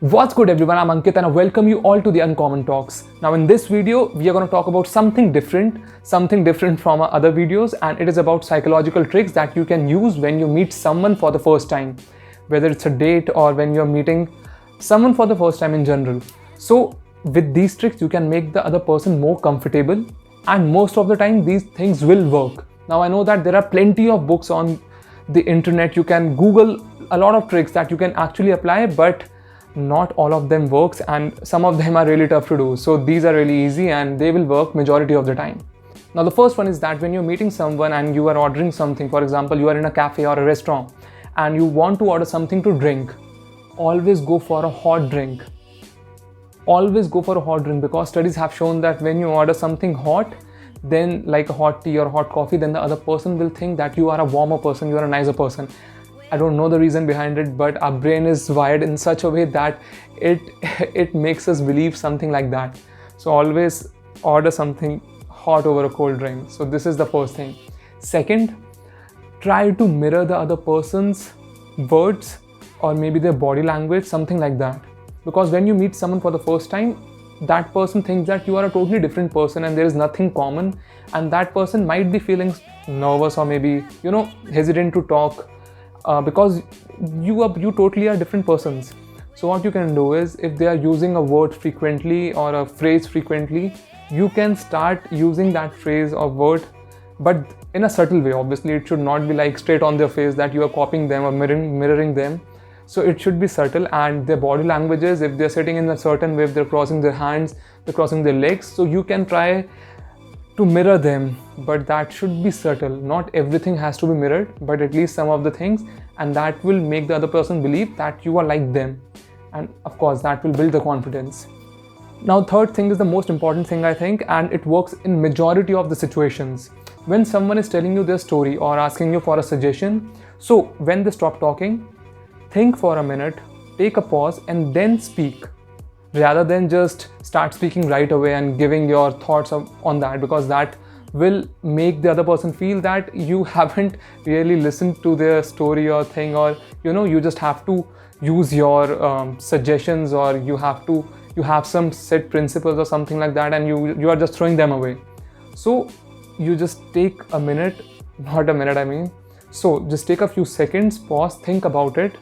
What's good everyone, I'm Ankit and I welcome you all to the Uncommon Talks. Now in this video, we are going to talk about something different from our other videos, and it is about psychological tricks that you can use when you meet someone for the first time, whether it's a date or when you're meeting someone for the first time in general. So with these tricks, you can make the other person more comfortable, and most of the time these things will work. Now I know that there are plenty of books on the internet, you can Google a lot of tricks that you can actually apply, but not all of them works and some of them are really tough to do. So these are really easy and they will work majority of the time. Now the first one is that when you're meeting someone and you are ordering something, for example, you are in a cafe or a restaurant and you want to order something to drink, always go for a hot drink. Always go for a hot drink, because studies have shown that when you order something hot, then like a hot tea or hot coffee, then the other person will think that you are a warmer person, you are a nicer person. I don't know the reason behind it, but our brain is wired in such a way that it makes us believe something like that. So always order something hot over a cold drink. So this is the first thing. Second, try to mirror the other person's words or maybe their body language, something like that. Because when you meet someone for the first time, that person thinks that you are a totally different person and there is nothing common, and that person might be feeling nervous or maybe hesitant to talk. Because you totally are different persons. So what you can do is, if they are using a word frequently or a phrase frequently, you can start using that phrase or word, but in a subtle way. Obviously it should not be like straight on their face that you are copying them or mirroring them. So it should be subtle, and their body languages, if they're sitting in a certain way, if they're crossing their hands, they're crossing their legs, so you can try to mirror them, but that should be subtle. Not everything has to be mirrored, but at least some of the things, and that will make the other person believe that you are like them, and of course that will build the confidence. Now third thing is the most important thing, I think, and it works in majority of the situations. When someone is telling you their story or asking you for a suggestion, so when they stop talking, think for a minute, take a pause and then speak, rather than just start speaking right away and giving your thoughts on that, because that will make the other person feel that you haven't really listened to their story or thing, or you just have to use your suggestions, or you have some set principles or something like that, and you are just throwing them away. So you just take a minute, not a minute I mean, so just take a few seconds, pause, think about it,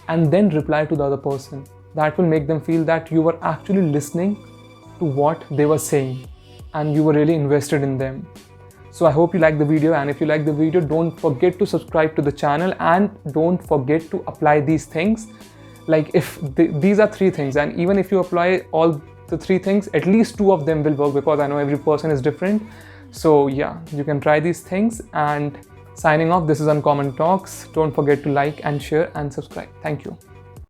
and then reply to the other person. That will make them feel that you were actually listening to what they were saying and you were really invested in them. So I hope you like the video, and if you like the video, don't forget to subscribe to the channel and don't forget to apply these things. Like if these are three things, and even if you apply all the three things, at least two of them will work, because I know every person is different. So yeah, you can try these things. And signing off, this is Uncommon Talks. Don't forget to like and share and subscribe. Thank you.